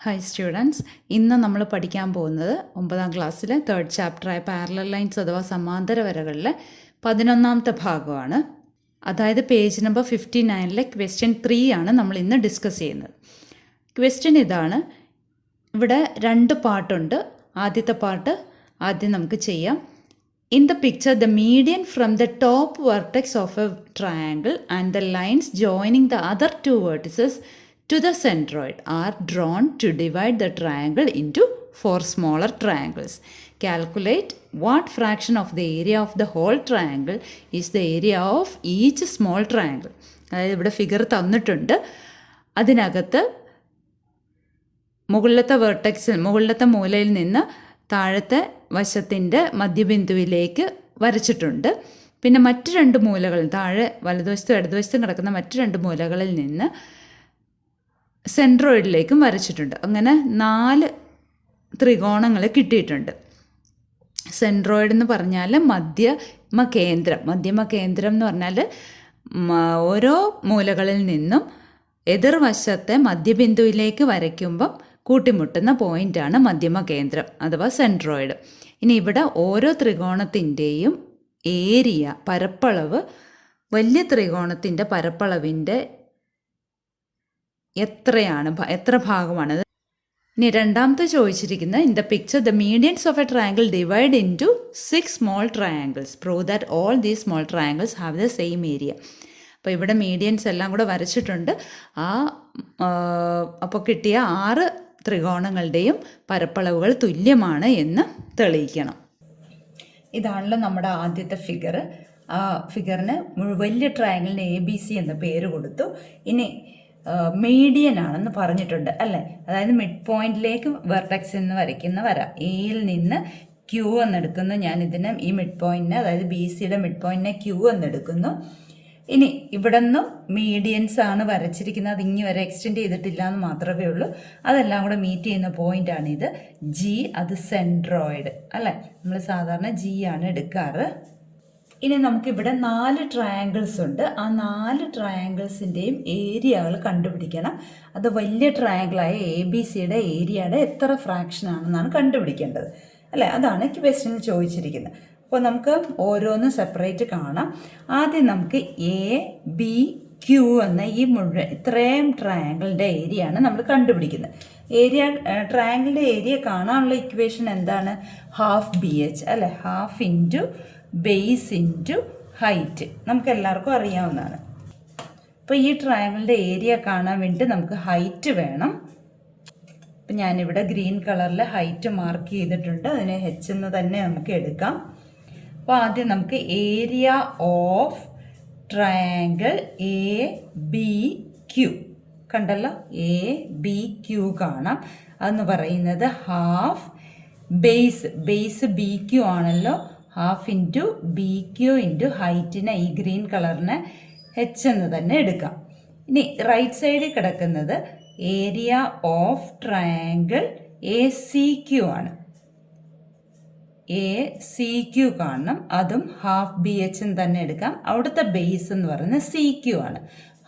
Hi students, ഇന്ന് നമ്മൾ പഠിക്കാൻ പോകുന്നത് 9ാം ക്ലാസ്സിലെ 3rd ചാപ്റ്ററായ പാരലൽ ലൈൻസ് അഥവാ സമാന്തര വരകളിലെ 11ാമത്തെ ഭാഗമാണ്. അതായത് പേജ് നമ്പർ 59-ലെ ക്വസ്റ്റ്യൻ 3 ആണ് നമ്മൾ ഇന്ന് ഡിസ്കസ് ചെയ്യുന്നത്. ക്വസ്റ്റ്യൻ ഇതാണ്. ഇവിടെ 2 പാർട്ടുണ്ട്. ആദ്യത്തെ പാർട്ട് ആദ്യം നമുക്ക് ചെയ്യാം. In the picture, the median from the top vertex of a triangle and the lines joining the other 2 vertices to the centroid are drawn to divide the triangle into 4 smaller triangles. Calculate what fraction of the area of the whole triangle is the area of each small triangle. അതായത് ഇവിടെ figure തന്നിട്ടുണ്ട്. അതിനകത്ത് മുകളിലത്തെ മൂലയിൽ നിന്ന് താഴത്തെ വശത്തിൻ്റെ മധ്യബിന്ദുവിലേക്ക് വരച്ചിട്ടുണ്ട്. പിന്നെ മറ്റ് 2 മൂലകളിൽ, താഴെ വലതുവശത്തും ഇടതുവശത്തും കിടക്കുന്ന മറ്റ് 2 മൂലകളിൽ നിന്ന് സെൻട്രോയിഡിലേക്കും വരച്ചിട്ടുണ്ട്. അങ്ങനെ 4 ത്രികോണങ്ങൾ കിട്ടിയിട്ടുണ്ട്. സെൻട്രോയിഡ് എന്ന് പറഞ്ഞാൽ മധ്യമ കേന്ദ്രം എന്ന് പറഞ്ഞാൽ ഓരോ മൂലകളിൽ നിന്നും എതിർവശത്തെ മധ്യബിന്ദുവിലേക്ക് വരയ്ക്കുമ്പം കൂട്ടിമുട്ടുന്ന പോയിൻ്റാണ് മധ്യമ കേന്ദ്രം അഥവാ സെൻട്രോയിഡ്. ഇനി ഇവിടെ ഓരോ ത്രികോണത്തിൻ്റെയും ഏരിയ, പരപ്പളവ്, വലിയ ത്രികോണത്തിൻ്റെ പരപ്പളവിൻ്റെ എത്ര ഭാഗമാണത്. ഇനി രണ്ടാമത്തെ ചോദിച്ചിരിക്കുന്നത്, in the picture the medians of a triangle divide into 6 small triangles. Prove that all these small triangles have the same area. അപ്പോൾ ഇവിടെ മീഡിയൻസ് എല്ലാം കൂടെ വരച്ചിട്ടുണ്ട്. അപ്പോൾ കിട്ടിയ 6 ത്രികോണങ്ങളുടെയും പരപ്പളവുകൾ തുല്യമാണ് എന്ന് തെളിയിക്കണം. ഇതാണല്ലോ നമ്മുടെ ആദ്യത്തെ ഫിഗർ. ആ ഫിഗറിന് വലിയ ട്രയാങ്കിളിന് ABC എന്ന പേര് കൊടുത്തു. ഇനി മീഡിയൻ ആണെന്ന് പറഞ്ഞിട്ടുണ്ട് അല്ലേ. അതായത് മിഡ് പോയിന്റിലേക്ക് വെർട്ടെക്സ് എന്ന് വരയ്ക്കുന്ന വര. എയിൽ നിന്ന് Q എന്നെടുക്കുന്നു. ഞാൻ ഇതിനെ ഈ മിഡ് പോയിന്റിനെ, അതായത് BCയുടെ മിഡ് പോയിന്റിനെ Q എന്നെടുക്കുന്നു. ഇനി ഇവിടെ നിന്നും മീഡിയൻസ് ആണ് വരച്ചിരിക്കുന്നത്. അത് ഇങ്ങി വരെ എക്സ്റ്റെൻഡ് ചെയ്തിട്ടില്ല എന്ന് മാത്രമേ ഉള്ളൂ. അതെല്ലാം കൂടെ മീറ്റ് ചെയ്യുന്ന പോയിന്റാണ് ഇത്. G, അത് സെൻട്രോയിഡ് അല്ലേ. നമ്മൾ സാധാരണ G ആണ് എടുക്കാറ്. ഇനി നമുക്കിവിടെ 4 ട്രയാങ്കിൾസ് ഉണ്ട്. ആ 4 ട്രയാങ്കിൾസിൻ്റെയും ഏരിയകൾ കണ്ടുപിടിക്കണം. അത് വലിയ ട്രയാങ്കിളായ ABCയുടെ ഏരിയയുടെ എത്ര ഫ്രാക്ഷൻ ആണെന്നാണ് കണ്ടുപിടിക്കേണ്ടത് അല്ലേ. അതാണ് ക്വസ്റ്റ്യനിൽ ചോദിച്ചിരിക്കുന്നത്. അപ്പോൾ നമുക്ക് ഓരോന്നും സെപ്പറേറ്റ് കാണാം. ആദ്യം നമുക്ക് ABQ എന്ന ഈ ഇത്രയും ട്രയാങ്കിളിൻ്റെ ഏരിയ ആണ് നമ്മൾ കണ്ടുപിടിക്കുന്നത്. ട്രയാങ്കിളിൻ്റെ ഏരിയ കാണാനുള്ള ഇക്വേഷൻ എന്താണ്? ½ അല്ലേ. Half into base into height. നമുക്ക് എല്ലാവർക്കും അറിയാവുന്നതാണ്. അപ്പോൾ ഈ ട്രയാങ്കിളിൻ്റെ ഏരിയ കാണാൻ വേണ്ടി നമുക്ക് ഹൈറ്റ് വേണം. അപ്പം ഞാനിവിടെ ഗ്രീൻ കളറിൽ ഹൈറ്റ് മാർക്ക് ചെയ്തിട്ടുണ്ട്. അതിനെ H എന്ന് തന്നെ നമുക്ക് എടുക്കാം. അപ്പോൾ ആദ്യം നമുക്ക് ഏരിയ ഓഫ് ട്രയാങ്കിൾ ABQ കണ്ടല്ലോ. ABQ കാണാം. അതെന്ന് പറയുന്നത് ഹാഫ് ബേസ് BQ ആണല്ലോ. ഹാഫ് ഇൻറ്റു BQ ഇൻറ്റു ഹൈറ്റിനെ, ഈ ഗ്രീൻ കളറിനെ H എന്ന് തന്നെ എടുക്കാം. ഇനി റൈറ്റ് സൈഡിൽ കിടക്കുന്നത് ഏരിയ ഓഫ് ട്രയാങ്കിൾ ACQ ആണ്. ACQ കാണണം. അതും ഹാഫ് BH എന്ന് തന്നെ എടുക്കാം. അവിടുത്തെ ബേസ് എന്ന് പറയുന്നത് CQ ആണ്.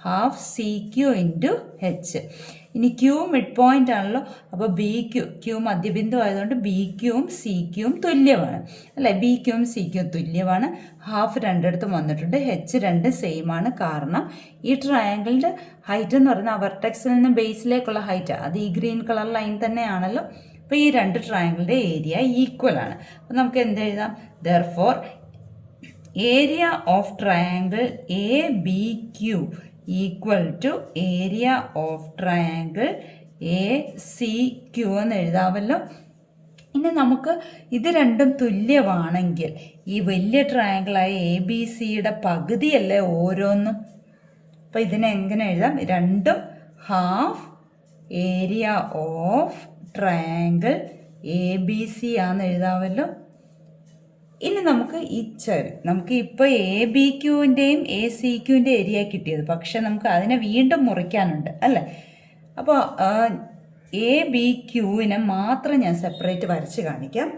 Half CQ into H. ഇനി Q മിഡ് പോയിന്റ് ആണല്ലോ. അപ്പോൾ Q മധ്യബിന്ദു ആയതുകൊണ്ട് BQയും CQയും തുല്യമാണ് അല്ലേ. BQയും CQയും തുല്യമാണ്. ഹാഫ് രണ്ടിടത്തും വന്നിട്ടുണ്ട്. H രണ്ടും സെയിം ആണ്. കാരണം ഈ ട്രയാങ്കിളിൻ്റെ ഹൈറ്റ് എന്ന് പറയുന്നത് വെർട്ടെക്സിൽ നിന്ന് ബേസിലേക്കുള്ള ഹൈറ്റ്, അത് ഈ ഗ്രീൻ കളർ ലൈൻ തന്നെയാണല്ലോ. അപ്പോൾ ഈ 2 ട്രയാങ്കിളിൻ്റെ ഏരിയ ഈക്വൽ ആണ്. അപ്പോൾ നമുക്ക് എന്ത് എഴുതാം? Therefore area of triangle ABQ equal to area of triangle ACQ എന്ന് എഴുതാമല്ലോ. ഇനി നമുക്ക് ഇത് രണ്ടും തുല്യമാണെങ്കിൽ ഈ വലിയ ട്രയാങ്കിളായ ABCയുടെ പകുതിയല്ലേ ഓരോന്നും. അപ്പോൾ ഇതിനെ എങ്ങനെ എഴുതാം? രണ്ടും half area of triangle ABC ആണെന്ന് എഴുതാമല്ലോ. ഇനി നമുക്ക് നമുക്ക് ഇപ്പോൾ ABQൻ്റെയും ACQൻ്റെ ഏരിയ കിട്ടിയത്, പക്ഷെ നമുക്ക് അതിനെ വീണ്ടും മുറിക്കാനുണ്ട് അല്ലേ. അപ്പോൾ ABQവിനെ മാത്രം ഞാൻ സെപ്പറേറ്റ് വരച്ച് കാണിക്കാം.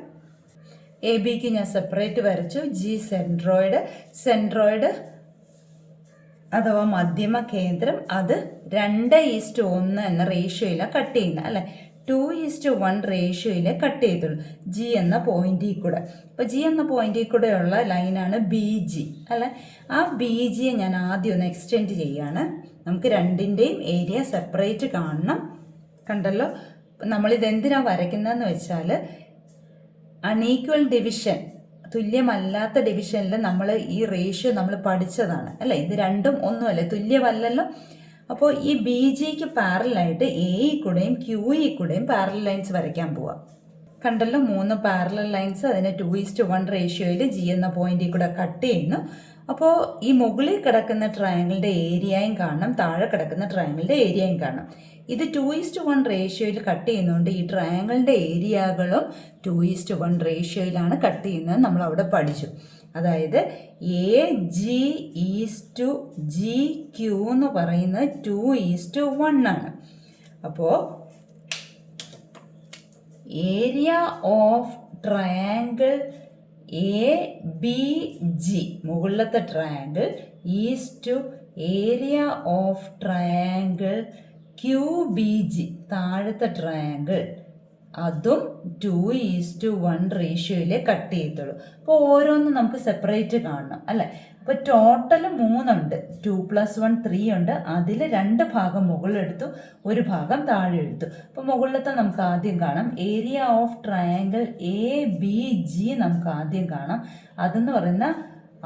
ABQ ഞാൻ സെപ്പറേറ്റ് വരച്ചു. G സെൻട്രോയിഡ് അഥവാ മധ്യമ കേന്ദ്രം, അത് 2:1 എന്ന റേഷ്യോയിലാണ് കട്ട് ചെയ്യുന്നത് അല്ലേ. 2:1 റേഷ്യോയിൽ കട്ട് ചെയ്തുള്ളൂ ജി എന്ന പോയിന്റിൽ കൂടെ. അപ്പോൾ ജി എന്ന പോയിന്റിൽ കൂടെയുള്ള ലൈനാണ് ബി ജി അല്ലെ. ആ ബി ജിയെ ഞാൻ ആദ്യം ഒന്ന് എക്സ്റ്റെൻഡ് ചെയ്യാണ്. നമുക്ക് രണ്ടിൻ്റെയും ഏരിയ സെപ്പറേറ്റ് കാണണം. കണ്ടല്ലോ, നമ്മളിത് എന്തിനാണ് വരയ്ക്കുന്നതെന്ന് വെച്ചാൽ അൺഈക്വൽ ഡിവിഷൻ, തുല്യമല്ലാത്ത ഡിവിഷനിൽ നമ്മൾ ഈ റേഷ്യോ നമ്മൾ പഠിച്ചതാണ് അല്ലേ. ഇത് രണ്ടും ഒന്നുമല്ലേ, തുല്യമല്ലല്ലോ. അപ്പോൾ ഈ ബി ജിക്ക് പാരലായിട്ട് എ കൂടെയും ക്യൂ കൂടെയും പാരലൽ ലൈൻസ് വരയ്ക്കാൻ പോവാം. കണ്ടല്ലോ, 3 പാരലൽ ലൈൻസ് അതിനെ 2:1 റേഷ്യോയിൽ ജി എന്ന പോയിന്റിൽ കൂടെ കട്ട് ചെയ്യുന്നു. അപ്പോൾ ഈ മുകളിൽ കിടക്കുന്ന ട്രയാങ്കിളിൻ്റെ ഏരിയയും കാണണം, താഴെ കിടക്കുന്ന ട്രയാങ്കിളിൻ്റെ ഏരിയയും കാണണം. ഇത് 2:1 റേഷ്യോയിൽ കട്ട് ചെയ്യുന്നതുകൊണ്ട് ഈ ട്രയാങ്കിളിൻ്റെ ഏരിയകളും 2:1 റേഷ്യോയിലാണ് കട്ട് ചെയ്യുന്നത്. നമ്മൾ അവിടെ പഠിച്ചു. അതായത് A G is to G Q എന്ന് പറയുന്നത് 2:1 ആണ്. അപ്പോൾ area of triangle A B G, മുകളിലത്തെ triangle, is to area of triangle Q B G, താഴത്തെ ട്രയാങ്കിൾ, അതും 2:1 റേഷ്യോയിലേ കട്ട് ചെയ്യത്തുള്ളൂ. അപ്പോൾ ഓരോന്നും നമുക്ക് സെപ്പറേറ്റ് കാണണം അല്ലേ. അപ്പോൾ ടോട്ടൽ 3 ഉണ്ട്. 2+1 3 ഉണ്ട്. അതിൽ 2 ഭാഗം മുകളിലെടുത്തു, 1 ഭാഗം താഴെ എടുത്തു. അപ്പോൾ മുകളിലത്തെ നമുക്ക് ആദ്യം കാണാം. Area of triangle A B G നമുക്ക് ആദ്യം കാണാം. അതെന്ന് പറയുന്ന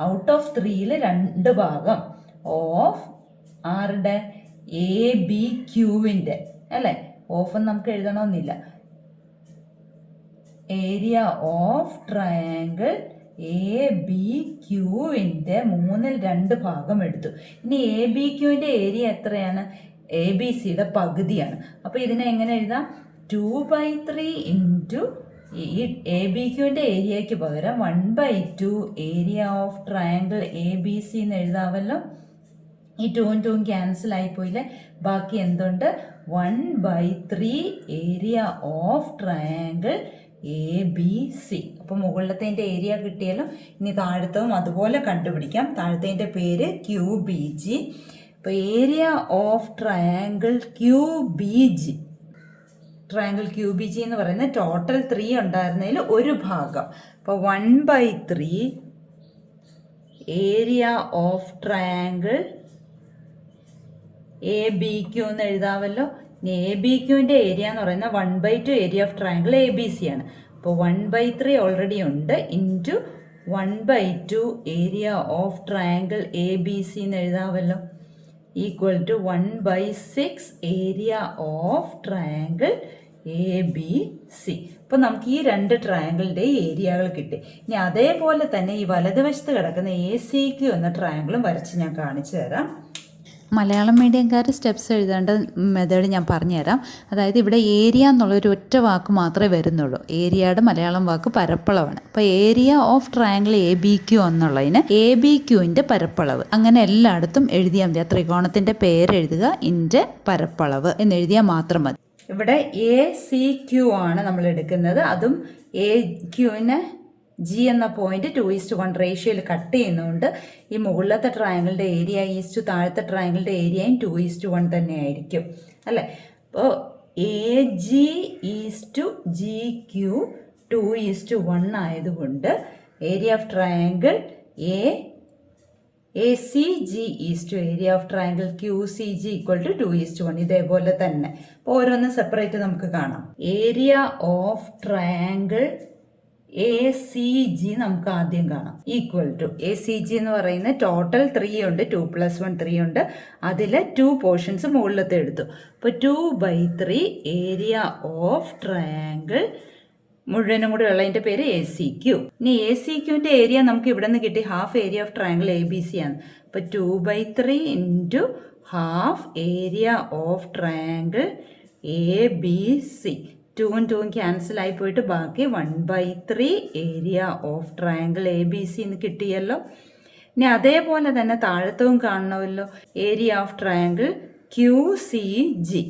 ഔട്ട് ഓഫ് 3ൽ 2 ഭാഗം ഓഫ് ആരുടെ, എ ബി ക്യൂവിൻ്റെ അല്ലേ. ഓഫ് നമുക്ക് എഴുതണമെന്നില്ല. Area of triangle A B ക്യൂവിൻ്റെ 3ൽ 2 ഭാഗം എടുത്തു. ഇനി എ ബി ക്യൂവിൻ്റെ ഏരിയ എത്രയാണ്? എ ബി സിയുടെ പകുതിയാണ്. അപ്പോൾ ഇതിനെ എങ്ങനെ എഴുതാം? 2/3 ഇൻറ്റു ഈ എ ബി ക്യൂവിൻ്റെ ഏരിയയ്ക്ക് പകരം 1/2 area of triangle A B C എന്ന് എഴുതാമല്ലോ. ഈ 2ഉം 2ഉം ക്യാൻസൽ ആയിപ്പോയില്ലേ. ബാക്കി എന്തുണ്ട്? 1/3 area of triangle A B C. അപ്പോൾ മുകളിലത്തെ ഏരിയ കിട്ടിയല്ലോ. ഇനി താഴത്തതും അതുപോലെ കണ്ടുപിടിക്കാം. താഴത്തെ പേര് ക്യൂ ബി ജി. അപ്പോൾ area of triangle Q B G, triangle Q B G എന്ന് പറയുന്നത് ടോട്ടൽ 3 ഉണ്ടായിരുന്നതിൽ 1 ഭാഗം. അപ്പോൾ 1/3 area of triangle A B Q എന്ന് എഴുതാമല്ലോ. ഇനി എ ബി ക്യൂവിൻ്റെ ഏരിയ എന്ന് പറയുന്നത് 1/2 area of triangle A B C ആണ്. അപ്പോൾ 1/3 ഓൾറെഡി ഉണ്ട്, into 1/2 area of triangle A B C എന്ന് എഴുതാമല്ലോ, equal to 1/6 area of triangle A B C. അപ്പോൾ നമുക്ക് ഈ 2 ട്രയാങ്കിളിൻ്റെ ഏരിയകൾ കിട്ടി. ഇനി അതേപോലെ തന്നെ ഈ വലതുവശത്ത് കിടക്കുന്ന എ സി ക്യൂ എന്ന ട്രയാങ്കിളും വരച്ച് ഞാൻ കാണിച്ചു തരാം. മലയാളം മീഡിയംകാർ സ്റ്റെപ്സ് എഴുതേണ്ട മെത്തേഡ് ഞാൻ പറഞ്ഞുതരാം. അതായത് ഇവിടെ ഏരിയ എന്നുള്ളൊരു ഒറ്റ വാക്ക് മാത്രമേ വരുന്നുള്ളൂ. ഏരിയയുടെ മലയാളം വാക്ക് പരപ്പളവാണ്. അപ്പോൾ area of triangle A B Q എന്നുള്ളതിന് എ ബി ക്യൂവിൻ്റെ പരപ്പളവ് അങ്ങനെ എല്ലായിടത്തും എഴുതിയാൽ മതി. ആ ത്രികോണത്തിൻ്റെ പേരെഴുതുക, ഇൻ്റെ പരപ്പളവ് എന്നെഴുതിയാൽ മാത്രം മതി. ഇവിടെ എ സി ക്യൂ ആണ് നമ്മൾ എടുക്കുന്നത്. അതും എ ക്യൂവിന് ജി എന്ന പോയിന്റ് 2:1 റേഷ്യോയിൽ കട്ട് ചെയ്യുന്നതുകൊണ്ട് ഈ മുകളിലത്തെ ട്രയാങ്കിളിൻ്റെ ഏരിയ ഈസ്റ്റു താഴത്തെ ട്രയാങ്കിളിൻ്റെ ഏരിയയും 2:1 തന്നെ ആയിരിക്കും അല്ലേ. അപ്പോൾ A G is to G Q 2:1 ആയതുകൊണ്ട് area of triangle A C G is to area of triangle Q C G equal to 2:1. ഇതേപോലെ തന്നെ. അപ്പോൾ ഓരോന്നും സെപ്പറേറ്റ് നമുക്ക് കാണാം. Area of triangle A C G നമുക്ക് ആദ്യം കാണാം. Equal to A C G എന്ന് പറയുന്നത് ടോട്ടൽ 3 ഉണ്ട്, 2+1 3 ഉണ്ട്. അതിൽ 2 പോർഷൻസ് മുകളിലത്തെ എടുത്തു. അപ്പോൾ 2/3 ഏരിയ ഓഫ് ട്രയാങ്കിൾ മുഴുവനും കൂടി ഉള്ളതിൻ്റെ പേര് എ സി ക്യൂ. ഇനി എ സി ക്യൂവിൻ്റെ ഏരിയ നമുക്ക് ഇവിടെ നിന്ന് കിട്ടി, half area of triangle A B C ആണ്. അപ്പോൾ 2/3 into half area of triangle A B C. 2ഉം 2ഉം ക്യാൻസൽ ആയി പോയിട്ട് ബാക്കി 1/3 area of triangle A B C എന്ന് കിട്ടിയല്ലോ. ഇനി അതേപോലെ തന്നെ താഴത്തവും കാണണമല്ലോ. Area of triangle Q C G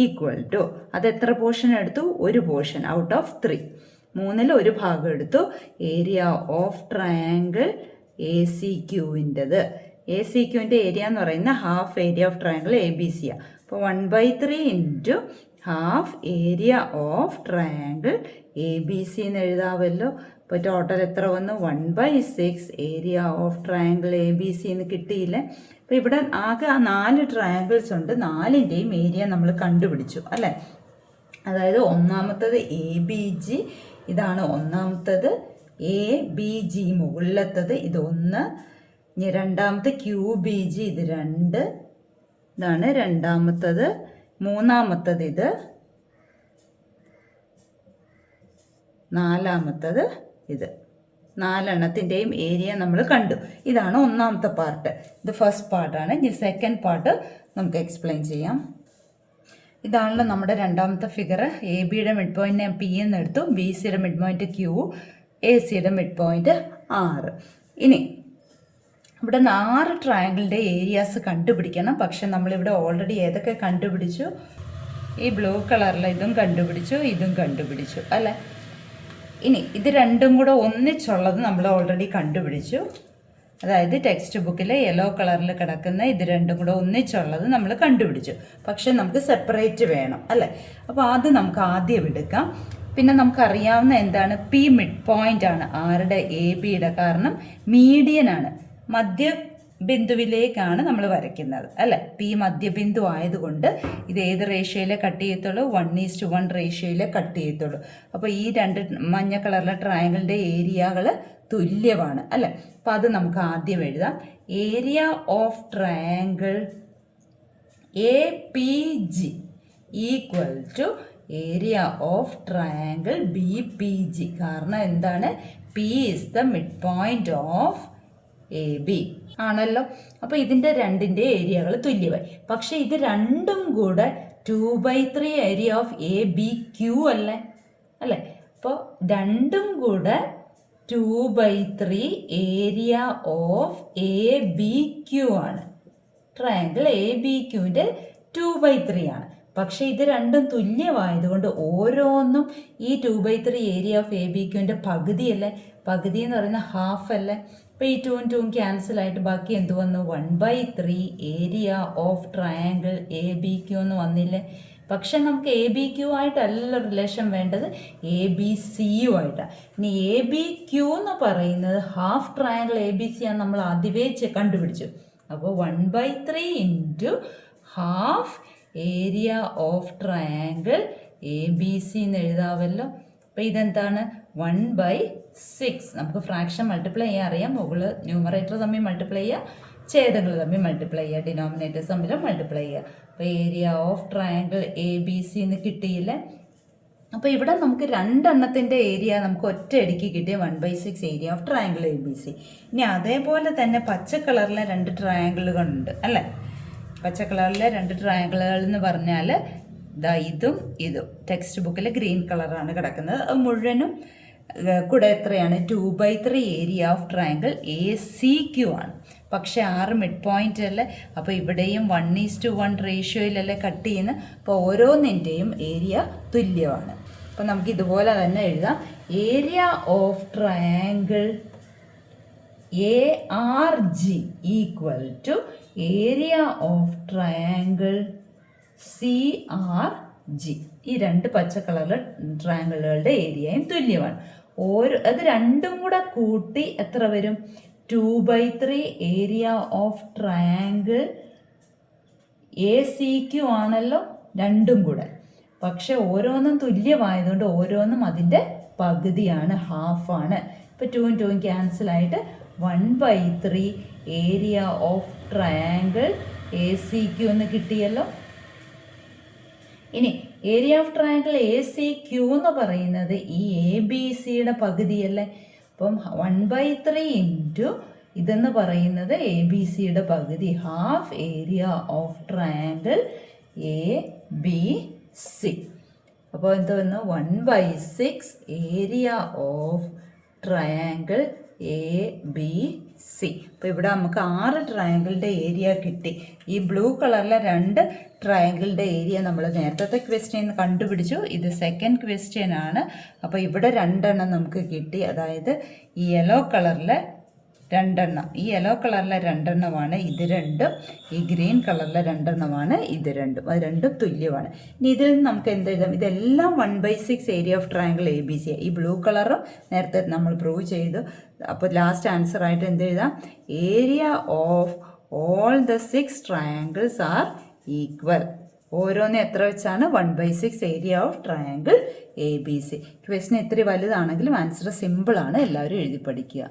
equal to, അത് എത്ര പോർഷൻ എടുത്തു? 1 പോർഷൻ ഔട്ട് ഓഫ് 3. 3ൽ 1 ഭാഗം എടുത്തു. Area of triangle A C ക്യൂവിൻ്റെത്, എ സി ക്യൂവിൻ്റെ ഏരിയ എന്ന് പറയുന്നത് half area of triangle A B C ആണ്. അപ്പോൾ 1/3 into half area of triangle A B C എന്ന് എഴുതാമല്ലോ. ഇപ്പോൾ ടോട്ടൽ എത്ര വന്നു? 1/6 area of triangle A B C എന്ന് കിട്ടിയില്ലേ? അപ്പോൾ ഇവിടെ ആകെ 4 ട്രയാങ്കിൾസ് ഉണ്ട്. 4ൻ്റെയും ഏരിയ നമ്മൾ കണ്ടുപിടിച്ചു അല്ലേ? അതായത് ഒന്നാമത്തത് എ ബി ജി, ഇതാണ് ഒന്നാമത്തത്. എ ബി ജി മുകളിലത്തത് ഇത് 1, രണ്ടാമത്തെ ക്യൂ ബി ജി ഇത് 2, ഇതാണ് രണ്ടാമത്തത്. മൂന്നാമത്തത് ഇത്, നാലാമത്തത് ഇത്. 4 ഏരിയ നമ്മൾ കണ്ടു. ഇതാണ് ഒന്നാമത്തെ പാർട്ട്. ഇത് ഫസ്റ്റ് പാർട്ടാണ്. ഇനി സെക്കൻഡ് പാർട്ട് നമുക്ക് എക്സ്പ്ലെയിൻ ചെയ്യാം. ഇതാണല്ലോ നമ്മുടെ രണ്ടാമത്തെ ഫിഗർ. എ ബിയുടെ മിഡ് പോയിന്റ് പി എന്ന് എടുത്തു, ബി സിയുടെ മിഡ് പോയിന്റ് ക്യൂ, എ സിയുടെ മിഡ് പോയിന്റ് 6. ഇനി ഇവിടെ 4 ട്രയാങ്കിളിൻ്റെ ഏരിയാസ് കണ്ടുപിടിക്കണം. പക്ഷെ നമ്മളിവിടെ ഓൾറെഡി ഏതൊക്കെ കണ്ടുപിടിച്ചു? ഈ ബ്ലൂ കളറിൽ ഇതും കണ്ടുപിടിച്ചു, ഇതും കണ്ടുപിടിച്ചു അല്ലേ? ഇനി ഇത് രണ്ടും കൂടെ ഒന്നിച്ചുള്ളത് നമ്മൾ ഓൾറെഡി കണ്ടുപിടിച്ചു. അതായത് ടെക്സ്റ്റ് ബുക്കിൽ യെല്ലോ കളറിൽ കിടക്കുന്ന ഇത് രണ്ടും കൂടെ ഒന്നിച്ചുള്ളത് നമ്മൾ കണ്ടുപിടിച്ചു. പക്ഷെ നമുക്ക് സെപ്പറേറ്റ് വേണം അല്ലേ? അപ്പോൾ അത് നമുക്ക് ആദ്യം എടുക്കാം. പിന്നെ നമുക്കറിയാവുന്ന എന്താണ്? പി മിഡ് പോയിന്റ് ആണ് ആരുടെ? എ ബിയുടെ. കാരണം മീഡിയൻ ആണ്, മധ്യബിന്ദുവിലേക്കാണ് നമ്മൾ വരയ്ക്കുന്നത് അല്ലേ? പി മധ്യബിന്ദു ആയതുകൊണ്ട് ഇത് ഏത് റേഷ്യോയിലെ കട്ട് ചെയ്യത്തുള്ളൂ? 1:1 റേഷ്യോയിലെ കട്ട് ചെയ്യത്തുള്ളൂ. അപ്പോൾ ഈ 2 മഞ്ഞ കളറിലെ ട്രയാങ്കിളിൻ്റെ ഏരിയകൾ തുല്യമാണ് അല്ലേ? അപ്പം അത് നമുക്ക് ആദ്യം എഴുതാം. Area of triangle A P G equal to area of triangle B P G. കാരണം എന്താണ്? P is the midpoint of A B ആണല്ലോ. അപ്പോൾ ഇതിൻ്റെ രണ്ടിൻ്റെ ഏരിയകൾ തുല്യമായി. പക്ഷേ ഇത് രണ്ടും കൂടെ 2/3 area of A B Q അല്ലേ? അപ്പോൾ രണ്ടും കൂടെ 2/3 area of A B Q ആണ്. ട്രയാങ്കിൾ എ ബി ക്യൂവിൻ്റെ 2/3 ആണ്. പക്ഷേ ഇത് രണ്ടും തുല്യമായതുകൊണ്ട് ഓരോന്നും ഈ 2/3 ഏരിയ ഓഫ് എ ബി ക്യൂവിൻ്റെ പകുതിയല്ലേ? പകുതി എന്ന് പറയുന്നത് ഹാഫ് അല്ലേ? അപ്പോൾ ഈ 2 ഉം 2 ഉം ക്യാൻസൽ ആയിട്ട് ബാക്കി എന്ത് വന്നു? 1/3 area of triangle A B Q എന്ന് വന്നില്ലേ? പക്ഷെ നമുക്ക് എ ബി ക്യൂ ആയിട്ടല്ല റിലേഷൻ വേണ്ടത്, എ ബി സിയു ആയിട്ടാണ്. ഇനി എ ബി ക്യൂ എന്ന് പറയുന്നത് half triangle A B C ആണ് നമ്മൾ ആദ്യമേ കണ്ടുപിടിച്ചു. അപ്പോൾ 1/3 into half area of triangle A B C എന്ന് എഴുതാമല്ലോ. അപ്പോൾ ഇതെന്താണ്? 1/6. നമുക്ക് ഫ്രാക്ഷൻ മൾട്ടിപ്ലൈ ചെയ്യാൻ അറിയാം. മുകളിൽ ന്യൂമറേറ്റർ തമ്മിൽ മൾട്ടിപ്ലൈ ചെയ്യുക, ഛേദങ്ങൾ തമ്മിൽ മൾട്ടിപ്ലൈ ചെയ്യുക, ഡിനോമിനേറ്റേഴ്സ് തമ്മിൽ മൾട്ടിപ്ലൈ ചെയ്യുക. അപ്പോൾ area of triangle A B C എന്ന് കിട്ടിയില്ലേ? അപ്പോൾ ഇവിടെ നമുക്ക് 2 എണ്ണത്തിൻ്റെ ഏരിയ നമുക്ക് ഒറ്റയടിക്ക് കിട്ടിയ 1/6 area of triangle A B C. ഇനി അതേപോലെ തന്നെ പച്ച കളറിലെ 2 ട്രയാങ്കിളുകളുണ്ട് അല്ലേ? പച്ച കളറിലെ 2 ട്രയാങ്കിളുകൾ എന്ന് പറഞ്ഞാൽ ഇതും ഇതും. ടെക്സ്റ്റ് ബുക്കിൽ ഗ്രീൻ കളറാണ് കിടക്കുന്നത്. അത് മുഴുവനും കൂടെ എത്രയാണ്? 2/3 area of triangle A C Q ആണ്. പക്ഷെ 6 മിഡ് പോയിന്റ് അല്ലേ? അപ്പോൾ ഇവിടെയും 1:1 റേഷ്യോയിലല്ലേ കട്ട് ചെയ്യുന്നത്. അപ്പോൾ ഓരോന്നിൻ്റെയും ഏരിയ തുല്യമാണ്. അപ്പോൾ നമുക്ക് ഇതുപോലെ തന്നെ എഴുതാം. Area of triangle A R G equal to area of triangle C R G. ഈ 2 പച്ച കളറിലെ ട്രയാങ്കിളുകളുടെ ഏരിയയും തുല്യമാണ്. അത് രണ്ടും കൂടെ കൂട്ടി എത്ര വരും? 2/3 area of triangle A C Q ആണല്ലോ രണ്ടും കൂടെ. പക്ഷെ ഓരോന്നും തുല്യമായതുകൊണ്ട് ഓരോന്നും അതിൻ്റെ പകുതിയാണ്, ഹാഫാണ്. ഇപ്പോൾ 2 ഉം 2 ഉം ക്യാൻസൽ ആയിട്ട് 1/3 area of triangle A C Q എന്ന് കിട്ടിയല്ലോ. ഇനി area of triangle A C Q എന്ന് പറയുന്നത് ഈ എ ബി സിയുടെ പകുതിയല്ലേ? അപ്പം 1/3 ഇൻറ്റു ഇതെന്ന് പറയുന്നത് എ ബി സിയുടെ പകുതി, half area of triangle A B C. അപ്പോൾ എന്ത് വന്നു? 1/6 area of triangle A B C. അപ്പോൾ ഇവിടെ നമുക്ക് 6 ട്രയാങ്കിളിൻ്റെ ഏരിയ കിട്ടി. ഈ ബ്ലൂ കളറിലെ 2 ട്രയാങ്കിളിൻ്റെ ഏരിയ നമ്മൾ നേരത്തെ ക്വസ്റ്റ്യൻ കണ്ടുപിടിച്ചു. ഇത് സെക്കൻഡ് ക്വസ്റ്റ്യൻ ആണ്. അപ്പോൾ ഇവിടെ 2 എണ്ണം നമുക്ക് കിട്ടി. അതായത് ഈ യെല്ലോ കളറിലെ രണ്ടെണ്ണം, ഈ യെല്ലോ കളറിലെ രണ്ടെണ്ണമാണ് ഇത് രണ്ടും, ഈ ഗ്രീൻ കളറിലെ രണ്ടെണ്ണമാണ് ഇത് രണ്ടും. അത് രണ്ടും തുല്യമാണ്. ഇനി ഇതിൽ നിന്ന് നമുക്ക് എന്ത് എഴുതാം? ഇതെല്ലാം 1/6 area of triangle A B C. ഈ ബ്ലൂ കളറും നേരത്തെ നമ്മൾ പ്രൂവ് ചെയ്തു. അപ്പോൾ ലാസ്റ്റ് ആൻസർ ആയിട്ട് എന്ത് എഴുതാം? Area of all the 6 triangles are equal. ഓരോന്ന് എത്ര വെച്ചാണ്? 1/6 area of triangle A B C. Question ഇത്തിരി വലുതാണെങ്കിലും ആൻസർ സിമ്പിളാണ്. എല്ലാവരും എഴുതി പഠിക്കുക.